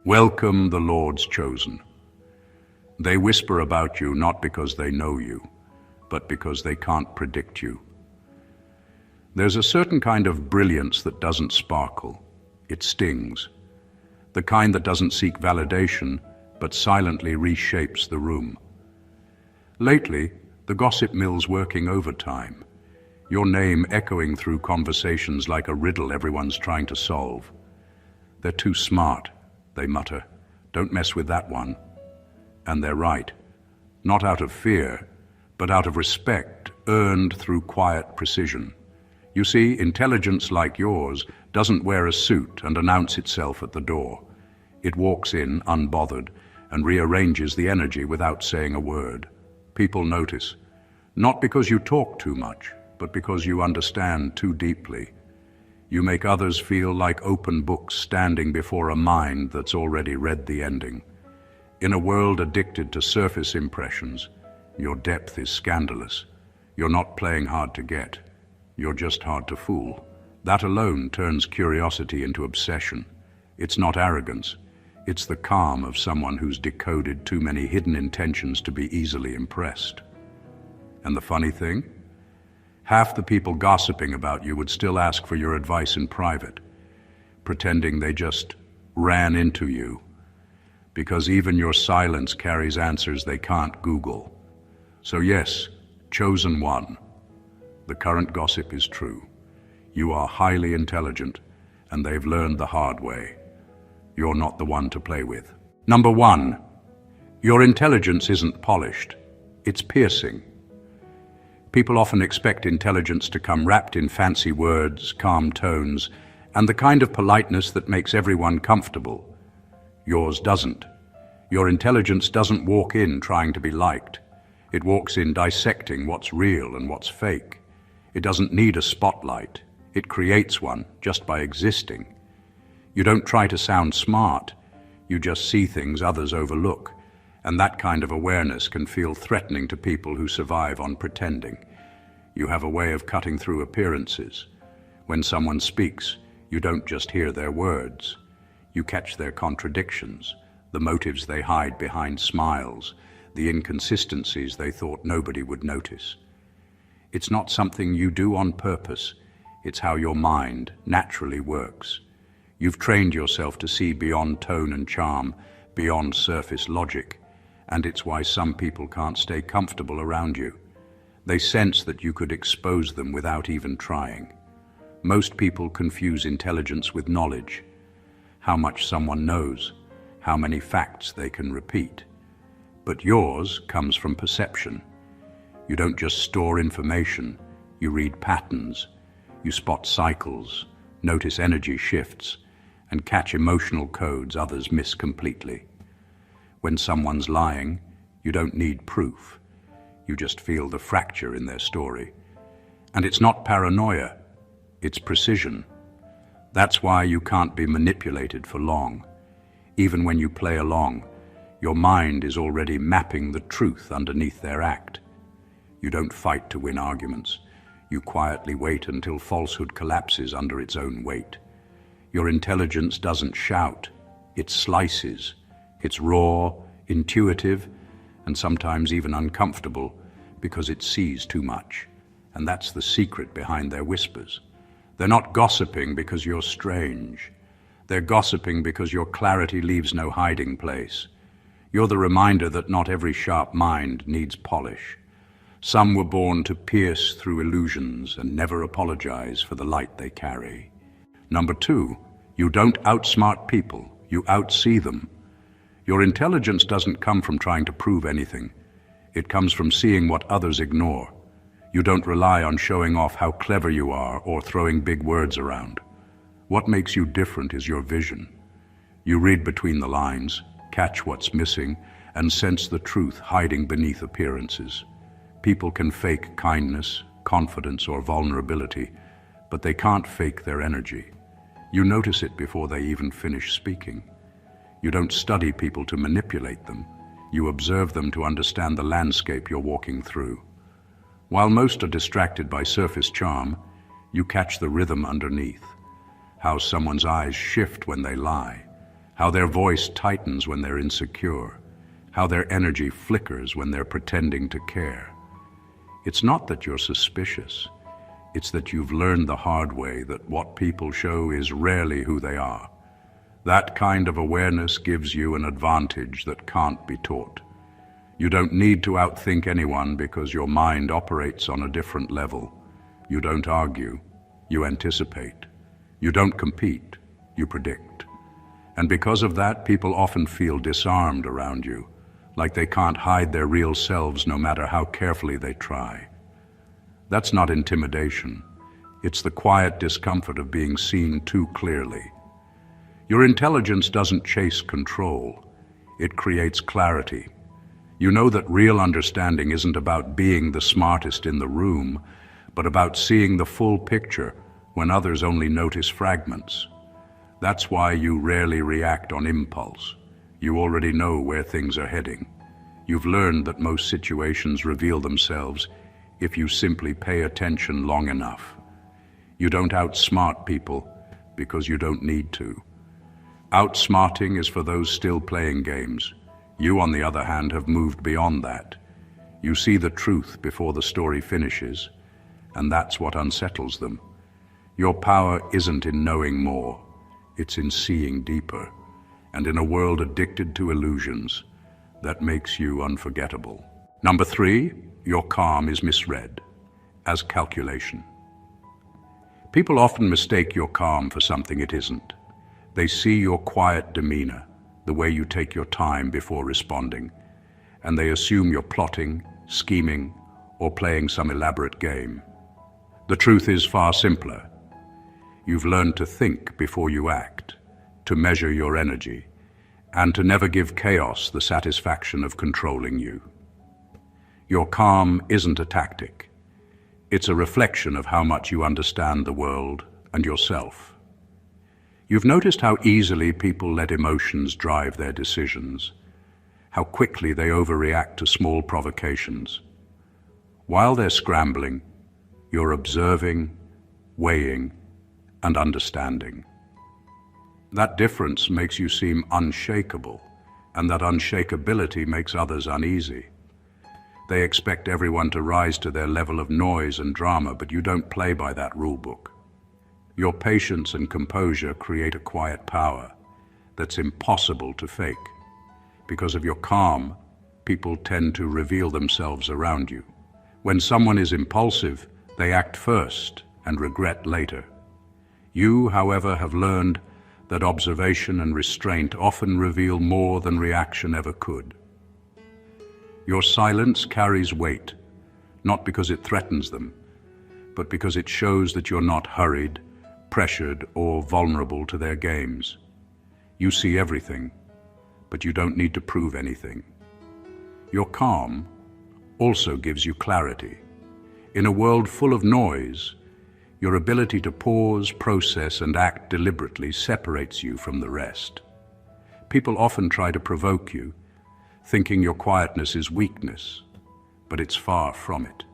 Welcome the Lord's chosen. They whisper about you not because they know you, but because they can't predict you. There's a certain kind of brilliance that doesn't sparkle. It stings. The kind that doesn't seek validation, but silently reshapes the room. Lately, the gossip mill's working overtime. Your name echoing through conversations like a riddle everyone's trying to solve. They're too smart, they mutter. Don't mess with that one. And they're right. Not out of fear, but out of respect earned through quiet precision. You see, intelligence like yours doesn't wear a suit and announce itself at the door. It walks in unbothered and rearranges the energy without saying a word. People notice, not because you talk too much, but because you understand too deeply. You make others feel like open books standing before a mind that's already read the ending. In a world addicted to surface impressions, your depth is scandalous. You're not playing hard to get. You're just hard to fool. That alone turns curiosity into obsession. It's not arrogance. It's the calm of someone who's decoded too many hidden intentions to be easily impressed. And the funny thing? Half the people gossiping about you would still ask for your advice in private, pretending they just ran into you, because even your silence carries answers they can't Google. So yes, chosen one. The current gossip is true. You are highly intelligent, and they've learned the hard way. You're not the one to play with. Number one, your intelligence isn't polished. It's piercing. People often expect intelligence to come wrapped in fancy words, calm tones, and the kind of politeness that makes everyone comfortable. Yours doesn't. Your intelligence doesn't walk in trying to be liked. It walks in dissecting what's real and what's fake. It doesn't need a spotlight. It creates one just by existing. You don't try to sound smart. You just see things others overlook. And that kind of awareness can feel threatening to people who survive on pretending. You have a way of cutting through appearances. When someone speaks, you don't just hear their words. You catch their contradictions, the motives they hide behind smiles, the inconsistencies they thought nobody would notice. It's not something you do on purpose. It's how your mind naturally works. You've trained yourself to see beyond tone and charm, beyond surface logic. And it's why some people can't stay comfortable around you. They sense that you could expose them without even trying. Most people confuse intelligence with knowledge. How much someone knows, how many facts they can repeat. But yours comes from perception. You don't just store information, you read patterns. You spot cycles, notice energy shifts, and catch emotional codes others miss completely. When someone's lying, you don't need proof. You just feel the fracture in their story. And it's not paranoia, it's precision. That's why you can't be manipulated for long. Even when you play along, your mind is already mapping the truth underneath their act. You don't fight to win arguments. You quietly wait until falsehood collapses under its own weight. Your intelligence doesn't shout, it slices. It's raw, intuitive, and sometimes even uncomfortable because it sees too much. And that's the secret behind their whispers. They're not gossiping because you're strange. They're gossiping because your clarity leaves no hiding place. You're the reminder that not every sharp mind needs polish. Some were born to pierce through illusions and never apologize for the light they carry. Number two, you don't outsmart people, you outsee them. Your intelligence doesn't come from trying to prove anything. It comes from seeing what others ignore. You don't rely on showing off how clever you are or throwing big words around. What makes you different is your vision. You read between the lines, catch what's missing, and sense the truth hiding beneath appearances. People can fake kindness, confidence, or vulnerability, but they can't fake their energy. You notice it before they even finish speaking. You don't study people to manipulate them. You observe them to understand the landscape you're walking through. While most are distracted by surface charm, you catch the rhythm underneath. How someone's eyes shift when they lie. how their voice tightens when they're insecure, how their energy flickers when they're pretending to care. It's not that you're suspicious, it's that you've learned the hard way that what people show is rarely who they are. That kind of awareness gives you an advantage that can't be taught. You don't need to outthink anyone because your mind operates on a different level. You don't argue, you anticipate. You don't compete, you predict. And because of that, people often feel disarmed around you, like they can't hide their real selves no matter how carefully they try. That's not intimidation. It's the quiet discomfort of being seen too clearly. Your intelligence doesn't chase control. It creates clarity. You know that real understanding isn't about being the smartest in the room, but about seeing the full picture when others only notice fragments. That's why you rarely react on impulse. You already know where things are heading. You've learned that most situations reveal themselves if you simply pay attention long enough. You don't outsmart people because you don't need to. Outsmarting is for those still playing games. You, on the other hand, have moved beyond that. You see the truth before the story finishes, and that's what unsettles them. Your power isn't in knowing more, it's in seeing deeper. And in a world addicted to illusions, that makes you unforgettable. Number 3, your calm is misread as calculation. People often mistake your calm for something it isn't. They see your quiet demeanor, the way you take your time before responding, and they assume you're plotting, scheming, or playing some elaborate game. The truth is far simpler. You've learned to think before you act, to measure your energy, and to never give chaos the satisfaction of controlling you. Your calm isn't a tactic. It's a reflection of how much you understand the world and yourself. You've noticed how easily people let emotions drive their decisions, how quickly they overreact to small provocations. While they're scrambling, you're observing, weighing, and understanding. That difference makes you seem unshakable, and that unshakability makes others uneasy. They expect everyone to rise to their level of noise and drama, but you don't play by that rule book. Your patience and composure create a quiet power that's impossible to fake. Because of your calm, people tend to reveal themselves around you. When someone is impulsive, they act first and regret later. You, however, have learned that observation and restraint often reveal more than reaction ever could. Your silence carries weight, not because it threatens them, but because it shows that you're not hurried, pressured, or vulnerable to their games. You see everything, but you don't need to prove anything. Your calm also gives you clarity. In a world full of noise, your ability to pause, process, and act deliberately separates you from the rest. People often try to provoke you, thinking your quietness is weakness, but it's far from it.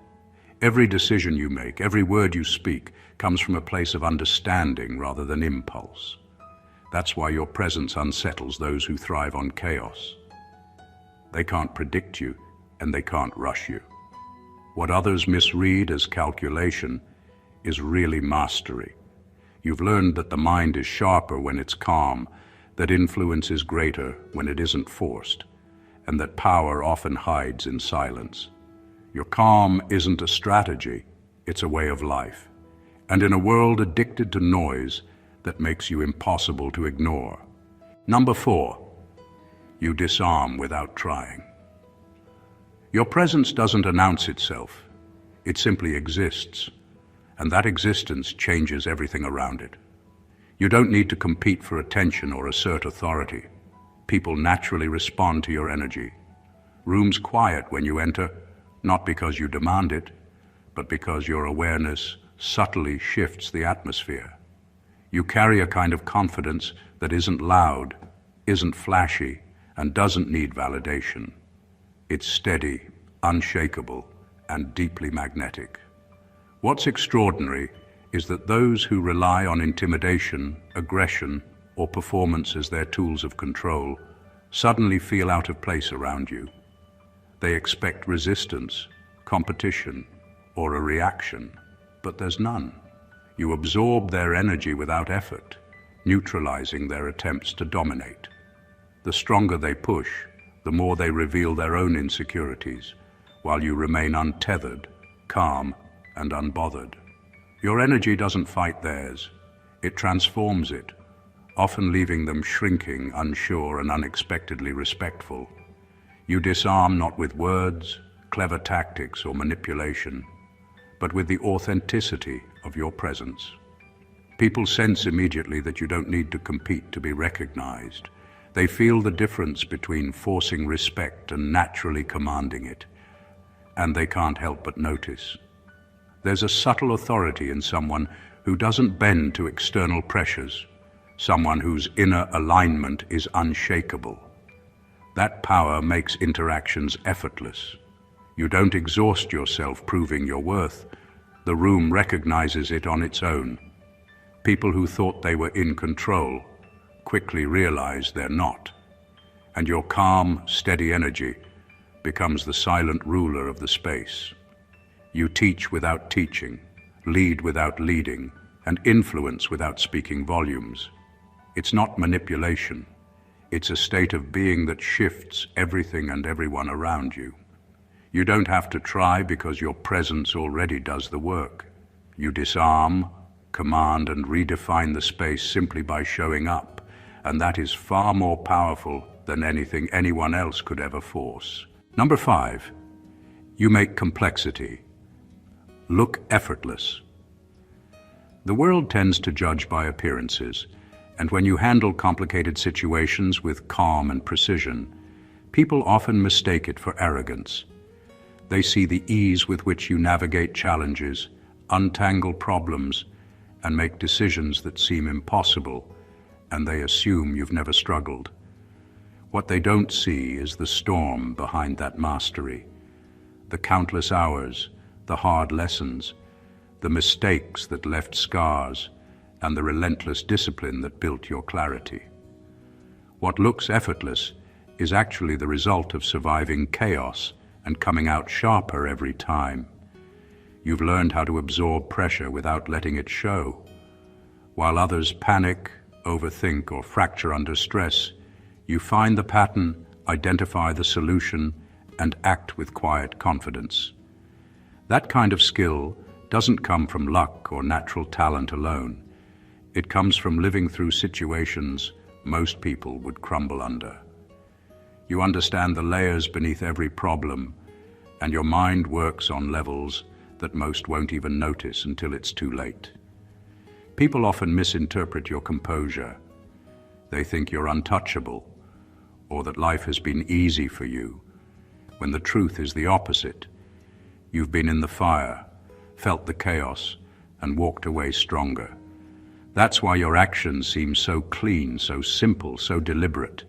Every decision you make, every word you speak, comes from a place of understanding rather than impulse. That's why your presence unsettles those who thrive on chaos. They can't predict you, and they can't rush you. What others misread as calculation is really mastery. You've learned that the mind is sharper when it's calm, that influence is greater when it isn't forced, and that power often hides in silence. Your calm isn't a strategy, it's a way of life. And in a world addicted to noise, that makes you impossible to ignore. Number 4, you disarm without trying. Your presence doesn't announce itself, it simply exists, and that existence changes everything around it. You don't need to compete for attention or assert authority. People naturally respond to your energy. Rooms quiet when you enter, not because you demand it, but because your awareness subtly shifts the atmosphere. You carry a kind of confidence that isn't loud, isn't flashy, and doesn't need validation. It's steady, unshakable, and deeply magnetic. What's extraordinary is that those who rely on intimidation, aggression, or performance as their tools of control suddenly feel out of place around you. They expect resistance, competition, or a reaction, but there's none. You absorb their energy without effort, neutralizing their attempts to dominate. The stronger they push, the more they reveal their own insecurities, while you remain untethered, calm, and unbothered. Your energy doesn't fight theirs. It transforms it, often leaving them shrinking, unsure, and unexpectedly respectful. You disarm not with words, clever tactics, or manipulation, but with the authenticity of your presence. People sense immediately that you don't need to compete to be recognized. They feel the difference between forcing respect and naturally commanding it, and they can't help but notice. There's a subtle authority in someone who doesn't bend to external pressures, someone whose inner alignment is unshakable. That power makes interactions effortless. You don't exhaust yourself proving your worth. The room recognizes it on its own. People who thought they were in control quickly realize they're not. And your calm, steady energy becomes the silent ruler of the space. You teach without teaching, lead without leading, and influence without speaking volumes. It's not manipulation. It's a state of being that shifts everything and everyone around you. You don't have to try because your presence already does the work. You disarm, command, and redefine the space simply by showing up, and that is far more powerful than anything anyone else could ever force. Number 5, you make complexity look effortless. The world tends to judge by appearances, and when you handle complicated situations with calm and precision, people often mistake it for arrogance. They see the ease with which you navigate challenges, untangle problems, and make decisions that seem impossible, and they assume you've never struggled. What they don't see is the storm behind that mastery, the countless hours, the hard lessons, the mistakes that left scars, and the relentless discipline that built your clarity. What looks effortless is actually the result of surviving chaos and coming out sharper every time. You've learned how to absorb pressure without letting it show. While others panic, overthink, or fracture under stress, you find the pattern, identify the solution, and act with quiet confidence. That kind of skill doesn't come from luck or natural talent alone. It comes from living through situations most people would crumble under. You understand the layers beneath every problem, and your mind works on levels that most won't even notice until it's too late. People often misinterpret your composure. They think you're untouchable, or that life has been easy for you, when the truth is the opposite. You've been in the fire, felt the chaos, and walked away stronger. That's why your actions seem so clean, so simple, so deliberate.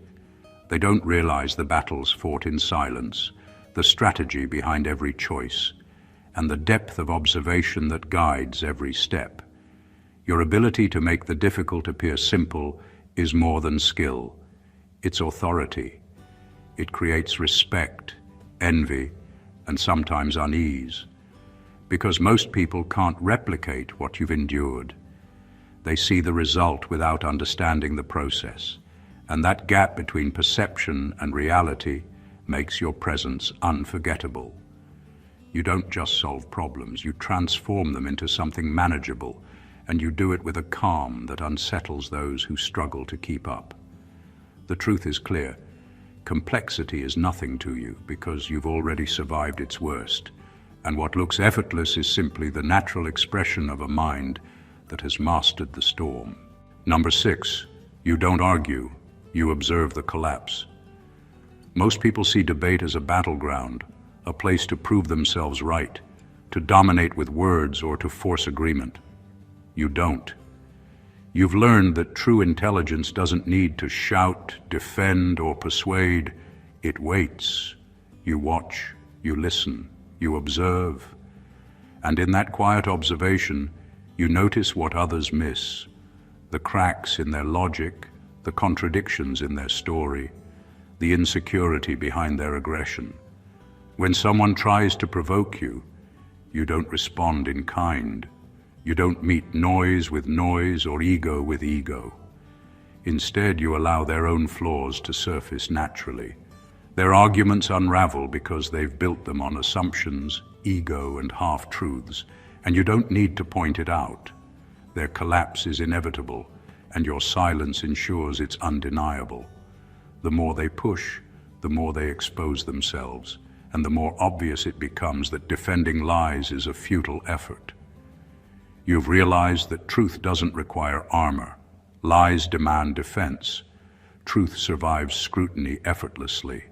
They don't realize the battles fought in silence, the strategy behind every choice, and the depth of observation that guides every step. Your ability to make the difficult appear simple is more than skill. It's authority. It creates respect, envy, and sometimes unease, because most people can't replicate what you've endured. They see the result without understanding the process, and that gap between perception and reality makes your presence unforgettable. You don't just solve problems, you transform them into something manageable, and you do it with a calm that unsettles those who struggle to keep up. The truth is clear. Complexity is nothing to you because you've already survived its worst, and what looks effortless is simply the natural expression of a mind that has mastered the storm. Number 6, you don't argue, you observe the collapse. Most people see debate as a battleground, a place to prove themselves right, to dominate with words or to force agreement. You don't. You've learned that true intelligence doesn't need to shout, defend, or persuade. It waits. You watch, you listen, you observe. And in that quiet observation, you notice what others miss, the cracks in their logic, the contradictions in their story, the insecurity behind their aggression. When someone tries to provoke you, you don't respond in kind. You don't meet noise with noise or ego with ego. Instead, you allow their own flaws to surface naturally. Their arguments unravel because they've built them on assumptions, ego, and half-truths, and you don't need to point it out. Their collapse is inevitable, and your silence ensures it's undeniable. The more they push, the more they expose themselves, and the more obvious it becomes that defending lies is a futile effort. You've realized that truth doesn't require armor. Lies demand defense. Truth survives scrutiny effortlessly.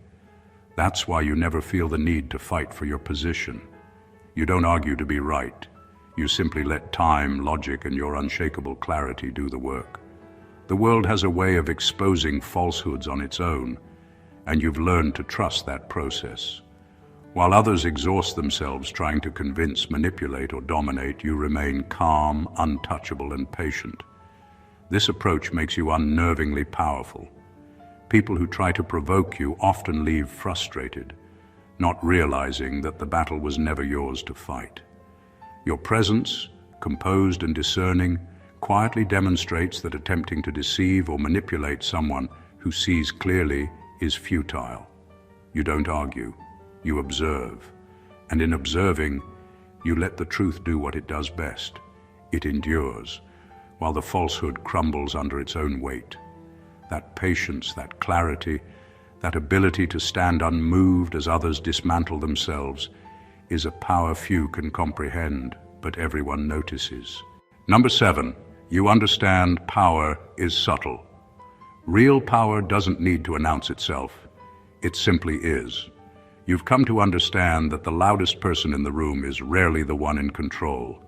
That's why you never feel the need to fight for your position. You don't argue to be right. You simply let time, logic, and your unshakable clarity do the work. The world has a way of exposing falsehoods on its own, and you've learned to trust that process. While others exhaust themselves trying to convince, manipulate, or dominate, you remain calm, untouchable, and patient. This approach makes you unnervingly powerful. People who try to provoke you often leave frustrated, not realizing that the battle was never yours to fight. Your presence, composed and discerning, quietly demonstrates that attempting to deceive or manipulate someone who sees clearly is futile. You don't argue. You observe, and in observing, you let the truth do what it does best. It endures, while the falsehood crumbles under its own weight. That patience, that clarity, that ability to stand unmoved as others dismantle themselves is a power few can comprehend, but everyone notices. Number 7, you understand power is subtle. Real power doesn't need to announce itself. It simply is. You've come to understand that the loudest person in the room is rarely the one in control.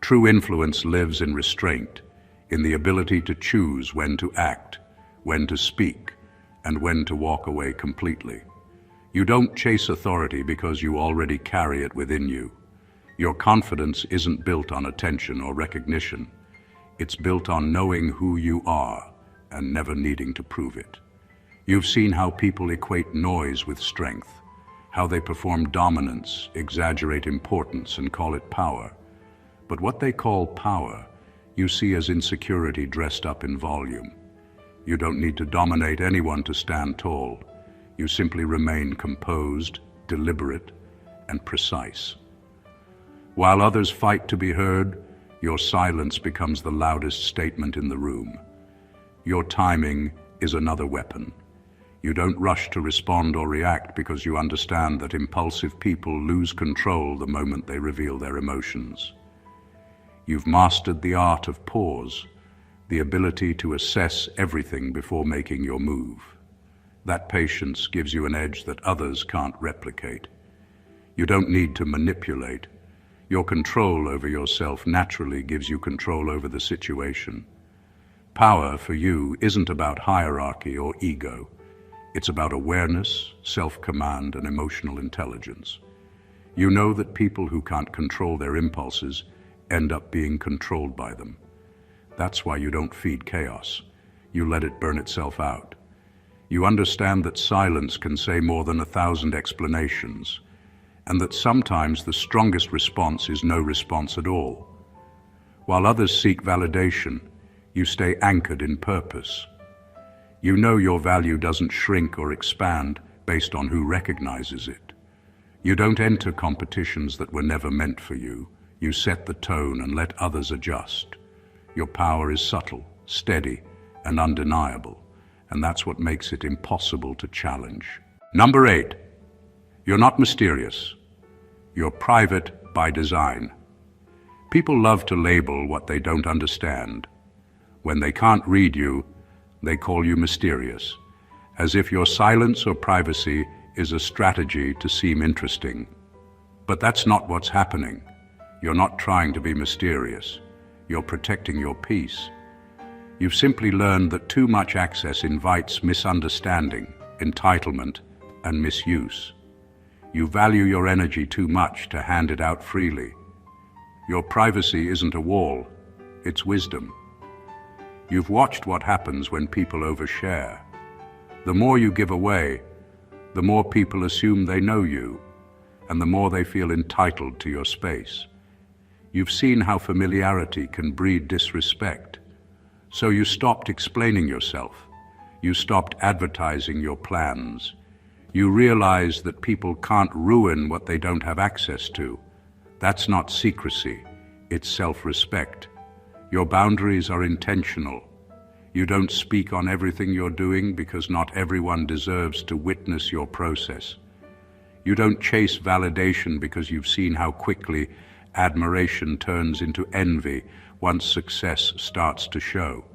True influence lives in restraint, in the ability to choose when to act, when to speak, and when to walk away completely. You don't chase authority because you already carry it within you. Your confidence isn't built on attention or recognition. It's built on knowing who you are and never needing to prove it. You've seen how people equate noise with strength, how they perform dominance, exaggerate importance, and call it power. But what they call power, you see as insecurity dressed up in volume. You don't need to dominate anyone to stand tall. You simply remain composed, deliberate, and precise. While others fight to be heard, your silence becomes the loudest statement in the room. Your timing is another weapon. You don't rush to respond or react because you understand that impulsive people lose control the moment they reveal their emotions. You've mastered the art of pause, the ability to assess everything before making your move. That patience gives you an edge that others can't replicate. You don't need to manipulate. Your control over yourself naturally gives you control over the situation. Power for you isn't about hierarchy or ego. It's about awareness, self-command, and emotional intelligence. You know that people who can't control their impulses end up being controlled by them. That's why you don't feed chaos. You let it burn itself out. You understand that silence can say more than 1,000 explanations, and that sometimes the strongest response is no response at all. While others seek validation, you stay anchored in purpose. You know your value doesn't shrink or expand based on who recognizes it. You don't enter competitions that were never meant for you. You set the tone and let others adjust. Your power is subtle, steady, and undeniable, and that's what makes it impossible to challenge. Number 8, you're not mysterious. You're private by design. People love to label what they don't understand. When they can't read you, they call you mysterious, as if your silence or privacy is a strategy to seem interesting. But that's not what's happening. You're not trying to be mysterious. You're protecting your peace. You've simply learned that too much access invites misunderstanding, entitlement, and misuse. You value your energy too much to hand it out freely. Your privacy isn't a wall, it's wisdom. You've watched what happens when people overshare. The more you give away, the more people assume they know you, and the more they feel entitled to your space. You've seen how familiarity can breed disrespect. So you stopped explaining yourself. You stopped advertising your plans. You realized that people can't ruin what they don't have access to. That's not secrecy, it's self-respect. Your boundaries are intentional. You don't speak on everything you're doing because not everyone deserves to witness your process. You don't chase validation because you've seen how quickly admiration turns into envy once success starts to show.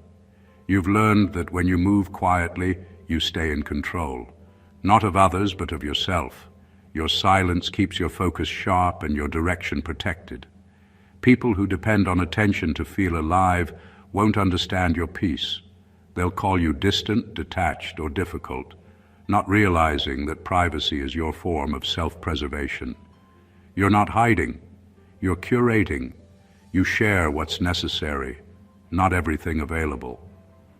You've learned that when you move quietly, you stay in control, not of others but of yourself. Your silence keeps your focus sharp and your direction protected. People who depend on attention to feel alive won't understand your peace. They'll call you distant, detached, or difficult, not realizing that privacy is your form of self-preservation. You're not hiding, you're curating. You share what's necessary, not everything available.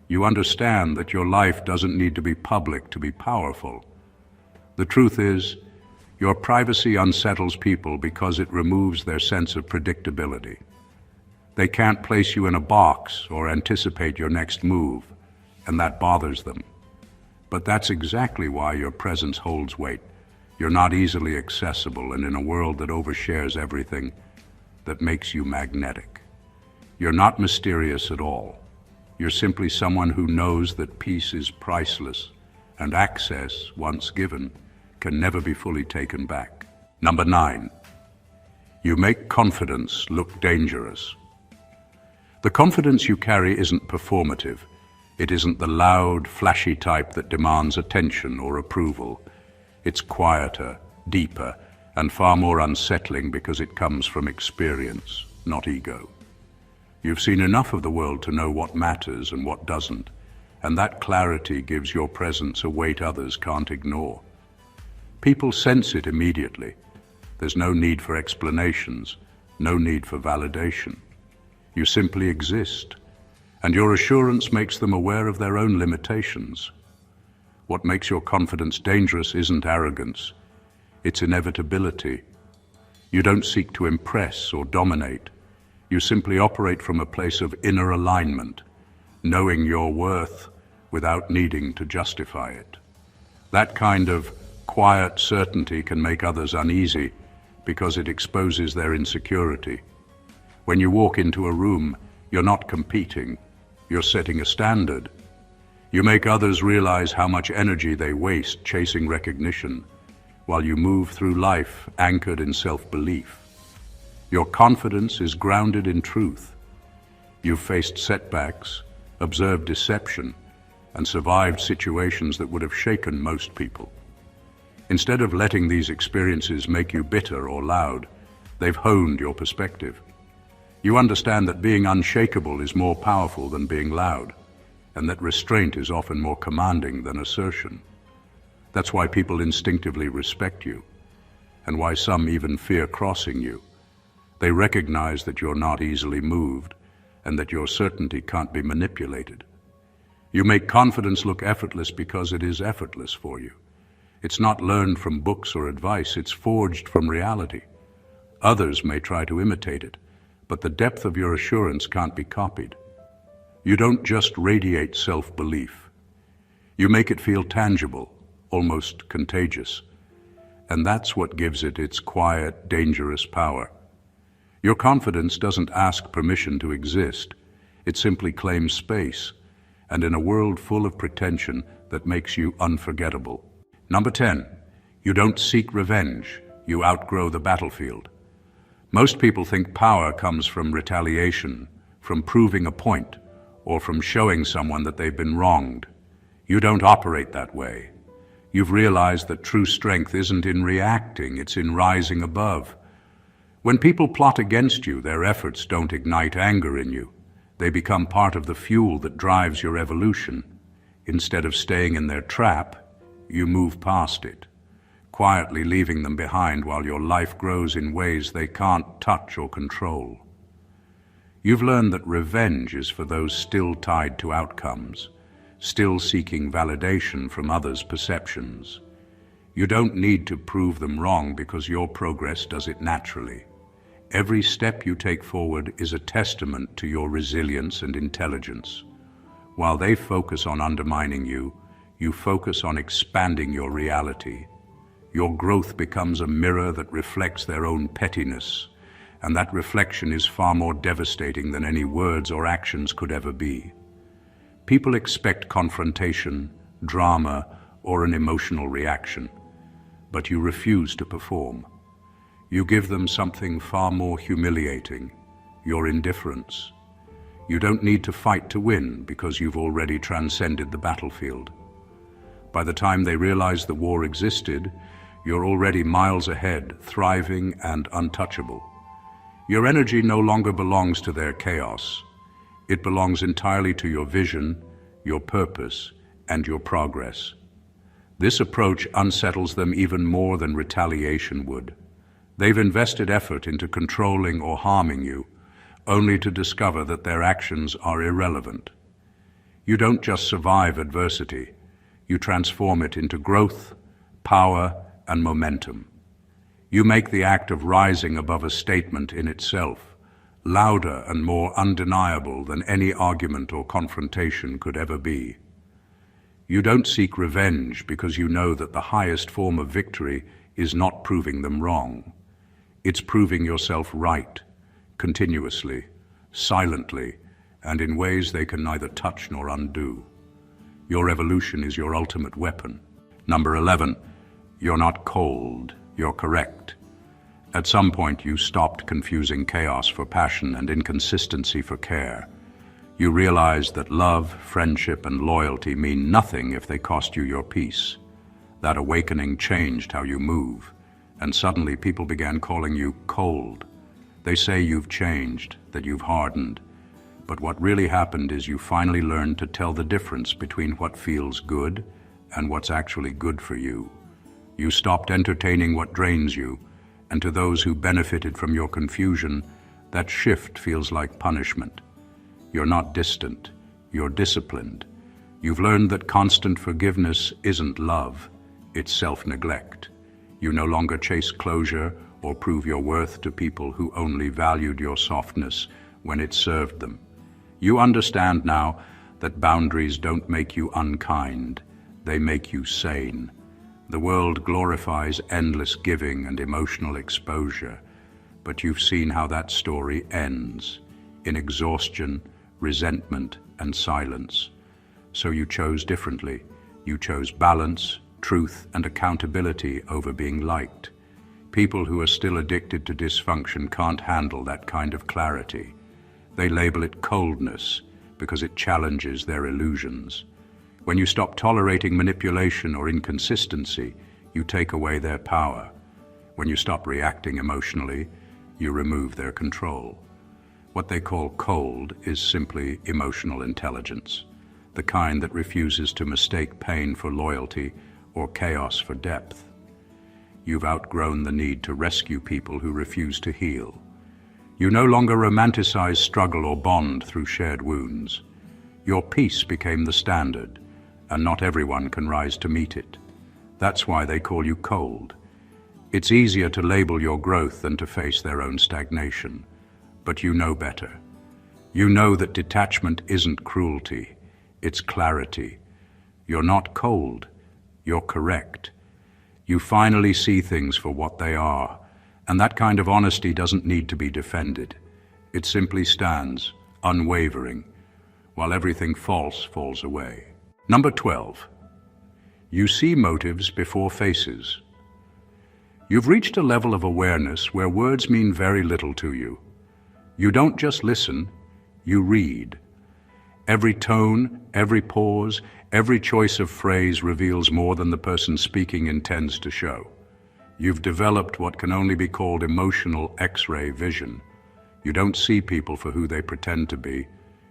You understand that your life doesn't need to be public to be powerful. The truth is, your privacy unsettles people because it removes their sense of predictability. They can't place you in a box or anticipate your next move, and that bothers them. But that's exactly why your presence holds weight. You're not easily accessible, and in a world that overshares everything, that makes you magnetic. You're not mysterious at all. You're simply someone who knows that peace is priceless, and access, once given, can never be fully taken back. Number 9, you make confidence look dangerous. The confidence you carry isn't performative. It isn't the loud, flashy type that demands attention or approval. It's quieter, deeper, and far more unsettling because it comes from experience, not ego. You've seen enough of the world to know what matters and what doesn't, and that clarity gives your presence a weight others can't ignore. People sense it immediately. There's no need for explanations, no need for validation. You simply exist, and your assurance makes them aware of their own limitations. What makes your confidence dangerous isn't arrogance, it's inevitability. You don't seek to impress or dominate. You simply operate from a place of inner alignment, knowing your worth without needing to justify it. That kind of quiet certainty can make others uneasy because it exposes their insecurity. When you walk into a room, you're not competing, you're setting a standard. You make others realize how much energy they waste chasing recognition, while you move through life anchored in self-belief. Your confidence is grounded in truth. You've faced setbacks, observed deception, and survived situations that would have shaken most people. Instead of letting these experiences make you bitter or loud, they've honed your perspective. You understand that being unshakable is more powerful than being loud, and that restraint is often more commanding than assertion. That's why people instinctively respect you, and why some even fear crossing you. They recognize that you're not easily moved, and that your certainty can't be manipulated. You make confidence look effortless because it is effortless for you. It's not learned from books or advice, it's forged from reality. Others may try to imitate it, but the depth of your assurance can't be copied. You don't just radiate self-belief. You make it feel tangible, almost contagious. And that's what gives it its quiet, dangerous power. Your confidence doesn't ask permission to exist. It simply claims space, and in a world full of pretension that makes you unforgettable. Number 10, you don't seek revenge. You outgrow the battlefield. Most people think power comes from retaliation, from proving a point, or from showing someone that they've been wronged. You don't operate that way. You've realized that true strength isn't in reacting, it's in rising above. When people plot against you, their efforts don't ignite anger in you. They become part of the fuel that drives your evolution. Instead of staying in their trap, you move past it, quietly leaving them behind while your life grows in ways they can't touch or control. You've learned that revenge is for those still tied to outcomes, still seeking validation from others' perceptions. You don't need to prove them wrong because your progress does it naturally. Every step you take forward is a testament to your resilience and intelligence. While they focus on undermining you, you focus on expanding your reality. Your growth becomes a mirror that reflects their own pettiness, and that reflection is far more devastating than any words or actions could ever be. People expect confrontation, drama, or an emotional reaction, but you refuse to perform. You give them something far more humiliating, your indifference. You don't need to fight to win because you've already transcended the battlefield. By the time they realize the war existed, you're already miles ahead, thriving and untouchable. Your energy no longer belongs to their chaos. It belongs entirely to your vision, your purpose, and your progress. This approach unsettles them even more than retaliation would. They've invested effort into controlling or harming you, only to discover that their actions are irrelevant. You don't just survive adversity, you transform it into growth, power, and momentum. You make the act of rising above a statement in itself louder and more undeniable than any argument or confrontation could ever be. You don't seek revenge because you know that the highest form of victory is not proving them wrong. It's proving yourself right, continuously, silently, and in ways they can neither touch nor undo. Your evolution is your ultimate weapon. Number 11, you're not cold, you're correct. At some point you stopped confusing chaos for passion and inconsistency for care. You realized that love, friendship, and loyalty mean nothing if they cost you your peace. That awakening changed how you move, and suddenly people began calling you cold. They say you've changed, that you've hardened. But what really happened is you finally learned to tell the difference between what feels good and what's actually good for you. You stopped entertaining what drains you, and to those who benefited from your confusion, that shift feels like punishment. You're not distant, you're disciplined. You've learned that constant forgiveness isn't love, it's self-neglect. You no longer chase closure or prove your worth to people who only valued your softness when it served them. You understand now that boundaries don't make you unkind, they make you sane. The world glorifies endless giving and emotional exposure, but you've seen how that story ends, in exhaustion, resentment, and silence. So you chose differently. You chose balance, truth, and accountability over being liked. People who are still addicted to dysfunction can't handle that kind of clarity. They label it coldness because it challenges their illusions. When you stop tolerating manipulation or inconsistency, you take away their power. When you stop reacting emotionally, you remove their control. What they call cold is simply emotional intelligence, the kind that refuses to mistake pain for loyalty or chaos for depth. You've outgrown the need to rescue people who refuse to heal. You no longer romanticize struggle or bond through shared wounds. Your peace became the standard, and not everyone can rise to meet it. That's why they call you cold. It's easier to label your growth than to face their own stagnation. But you know better. You know that detachment isn't cruelty, it's clarity. You're not cold, you're correct. You finally see things for what they are, and that kind of honesty doesn't need to be defended. It simply stands, unwavering, while everything false falls away. Number 12, you see motives before faces. You've reached a level of awareness where words mean very little to you. You don't just listen, you read. Every tone, every pause, every choice of phrase reveals more than the person speaking intends to show. You've developed what can only be called emotional X-ray vision. You don't see people for who they pretend to be.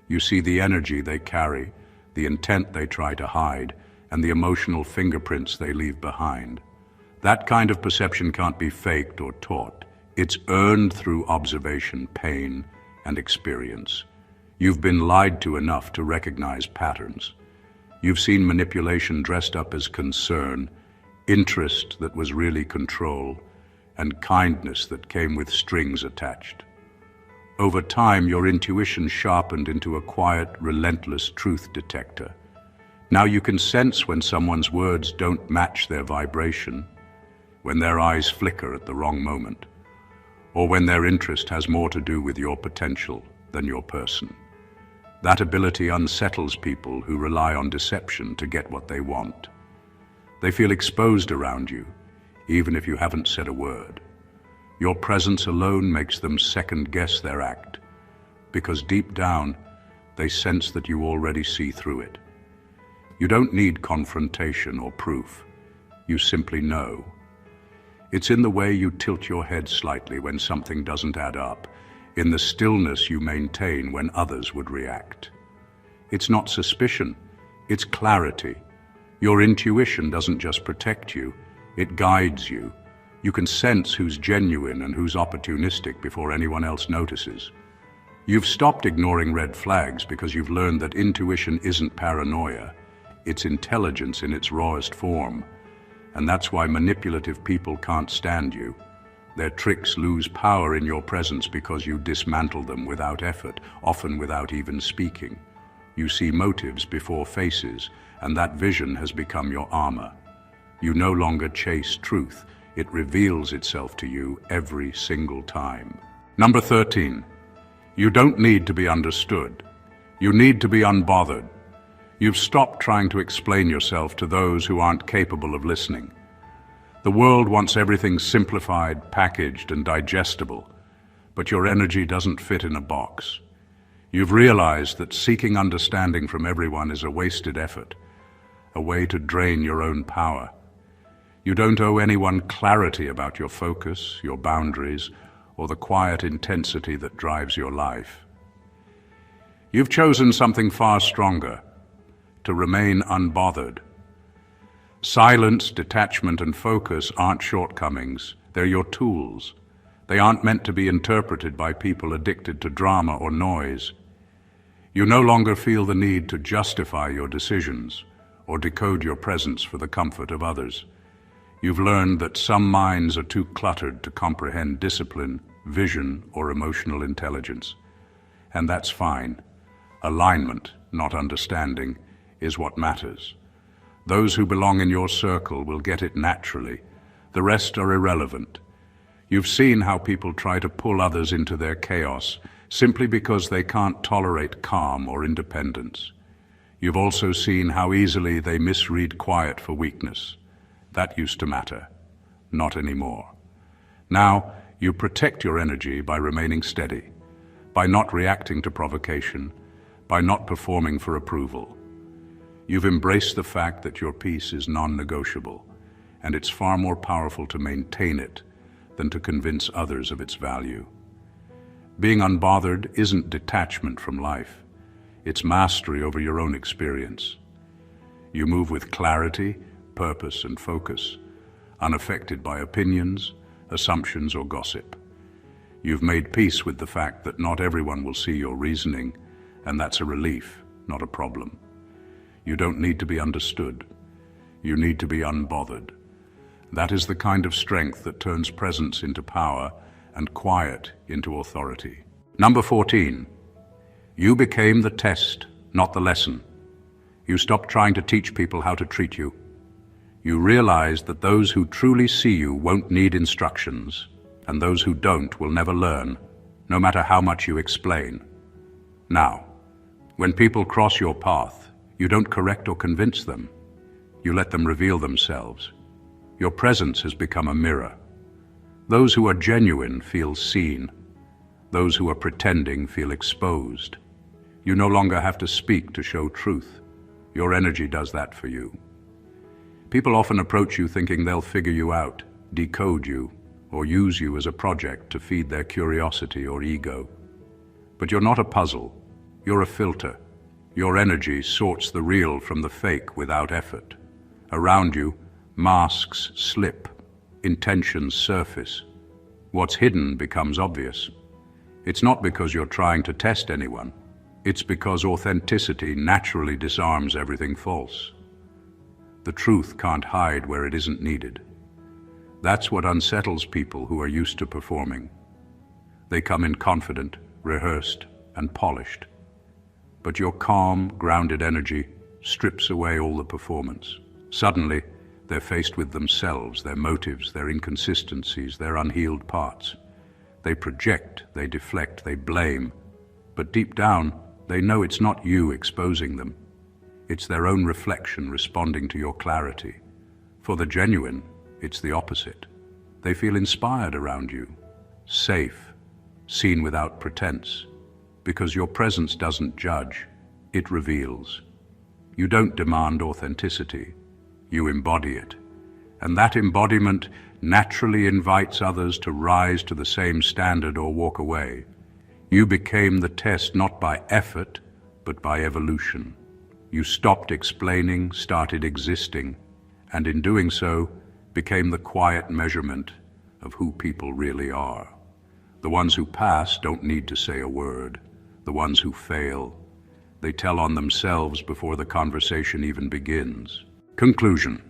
You see the energy they carry, the intent they try to hide, and the emotional fingerprints they leave behind. That kind of perception can't be faked or taught. It's earned through observation, pain, and experience. You've been lied to enough to recognize patterns. You've seen manipulation dressed up as concern, interest that was really control, and kindness that came with strings attached. Over time, your intuition sharpened into a quiet, relentless truth detector. Now you can sense when someone's words don't match their vibration, when their eyes flicker at the wrong moment, or when their interest has more to do with your potential than your person. That ability unsettles people who rely on deception to get what they want. They feel exposed around you, even if you haven't said a word. Your presence alone makes them second-guess their act, because deep down, they sense that you already see through it. You don't need confrontation or proof. You simply know. It's in the way you tilt your head slightly when something doesn't add up, in the stillness you maintain when others would react. It's not suspicion, it's clarity. Your intuition doesn't just protect you, it guides you. You can sense who's genuine and who's opportunistic before anyone else notices. You've stopped ignoring red flags because you've learned that intuition isn't paranoia, it's intelligence in its rawest form. And that's why manipulative people can't stand you. Their tricks lose power in your presence because you dismantle them without effort, often without even speaking. You see motives before faces, and that vision has become your armor. You no longer chase truth. It reveals itself to you every single time. Number 13, you don't need to be understood. You need to be unbothered. You've stopped trying to explain yourself to those who aren't capable of listening. The world wants everything simplified, packaged, and digestible, but your energy doesn't fit in a box. You've realized that seeking understanding from everyone is a wasted effort, a way to drain your own power. You don't owe anyone clarity about your focus, your boundaries, or the quiet intensity that drives your life. You've chosen something far stronger, to remain unbothered. Silence, detachment, and focus aren't shortcomings, they're your tools. They aren't meant to be interpreted by people addicted to drama or noise. You no longer feel the need to justify your decisions or decode your presence for the comfort of others. You've learned that some minds are too cluttered to comprehend discipline, vision, or emotional intelligence. And that's fine. Alignment, not understanding, is what matters. Those who belong in your circle will get it naturally. The rest are irrelevant. You've seen how people try to pull others into their chaos simply because they can't tolerate calm or independence. You've also seen how easily they misread quiet for weakness. That used to matter. Not anymore. Now, you protect your energy by remaining steady, by not reacting to provocation, by not performing for approval. You've embraced the fact that your peace is non-negotiable, and it's far more powerful to maintain it than to convince others of its value. Being unbothered isn't detachment from life. It's mastery over your own experience. You move with clarity, purpose, and focus, unaffected by opinions, assumptions, or gossip. You've made peace with the fact that not everyone will see your reasoning, and that's a relief, not a problem. You don't need to be understood. You need to be unbothered. That is the kind of strength that turns presence into power and quiet into authority. Number 14, you became the test, not the lesson. You stopped trying to teach people how to treat you. You realized that those who truly see you won't need instructions, and those who don't will never learn, no matter how much you explain. Now, when people cross your path, you don't correct or convince them. You let them reveal themselves. Your presence has become a mirror. Those who are genuine feel seen. Those who are pretending feel exposed. You no longer have to speak to show truth. Your energy does that for you. People often approach you thinking they'll figure you out, decode you, or use you as a project to feed their curiosity or ego. But you're not a puzzle. You're a filter. Your energy sorts the real from the fake without effort. Around you, masks slip, intentions surface. What's hidden becomes obvious. It's not because you're trying to test anyone. It's because authenticity naturally disarms everything false. The truth can't hide where it isn't needed. That's what unsettles people who are used to performing. They come in confident, rehearsed, and polished. But your calm, grounded energy strips away all the performance. Suddenly, they're faced with themselves, their motives, their inconsistencies, their unhealed parts. They project, they deflect, they blame. But deep down, they know it's not you exposing them. It's their own reflection responding to your clarity. For the genuine, it's the opposite. They feel inspired around you, safe, seen without pretense, because your presence doesn't judge, it reveals. You don't demand authenticity, you embody it. And that embodiment naturally invites others to rise to the same standard or walk away. You became the test not by effort, but by evolution. You stopped explaining, started existing, and in doing so, became the quiet measurement of who people really are. The ones who pass don't need to say a word. The ones who fail, they tell on themselves before the conversation even begins. Conclusion.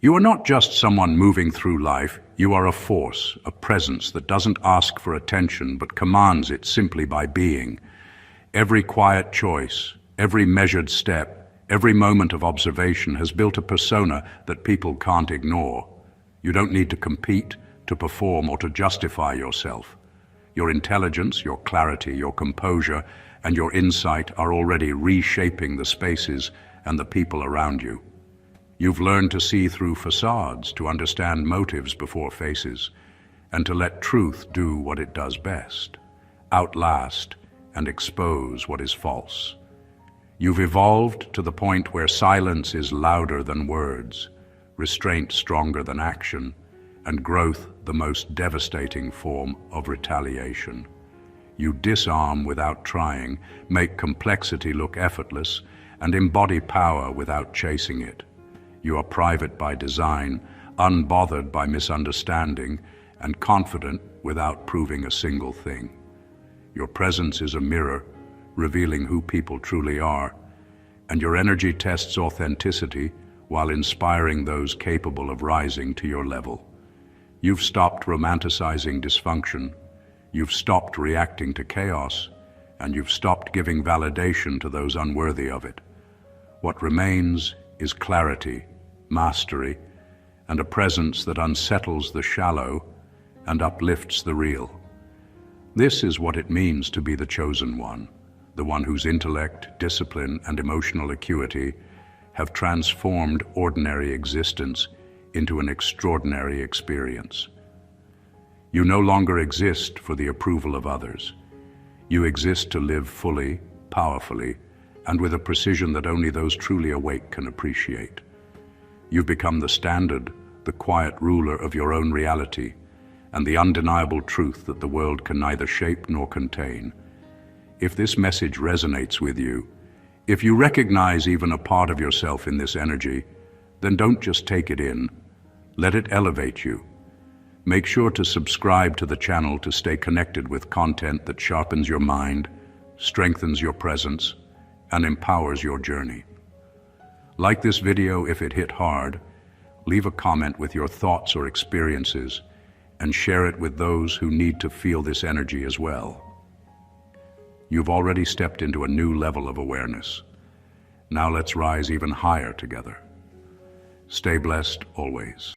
You are not just someone moving through life, you are a force, a presence that doesn't ask for attention but commands it simply by being. Every quiet choice, every measured step, every moment of observation has built a persona that people can't ignore. You don't need to compete, to perform, or to justify yourself. Your intelligence, your clarity, your composure, and your insight are already reshaping the spaces and the people around you. You've learned to see through facades, to understand motives before faces, and to let truth do what it does best, outlast and expose what is false. You've evolved to the point where silence is louder than words, restraint stronger than action, and growth the most devastating form of retaliation. You disarm without trying, make complexity look effortless, and embody power without chasing it. You are private by design, unbothered by misunderstanding, and confident without proving a single thing. Your presence is a mirror, revealing who people truly are, and your energy tests authenticity while inspiring those capable of rising to your level. You've stopped romanticizing dysfunction, you've stopped reacting to chaos, and you've stopped giving validation to those unworthy of it. What remains is clarity, mastery, and a presence that unsettles the shallow and uplifts the real. This is what it means to be the chosen one, the one whose intellect, discipline, and emotional acuity have transformed ordinary existence into an extraordinary experience. You no longer exist for the approval of others. You exist to live fully, powerfully, and with a precision that only those truly awake can appreciate. You've become the standard, the quiet ruler of your own reality, and the undeniable truth that the world can neither shape nor contain. If this message resonates with you, if you recognize even a part of yourself in this energy, then don't just take it in, let it elevate you. Make sure to subscribe to the channel to stay connected with content that sharpens your mind, strengthens your presence, and empowers your journey. Like this video if it hit hard, leave a comment with your thoughts or experiences, and share it with those who need to feel this energy as well. You've already stepped into a new level of awareness. Now let's rise even higher together. Stay blessed always.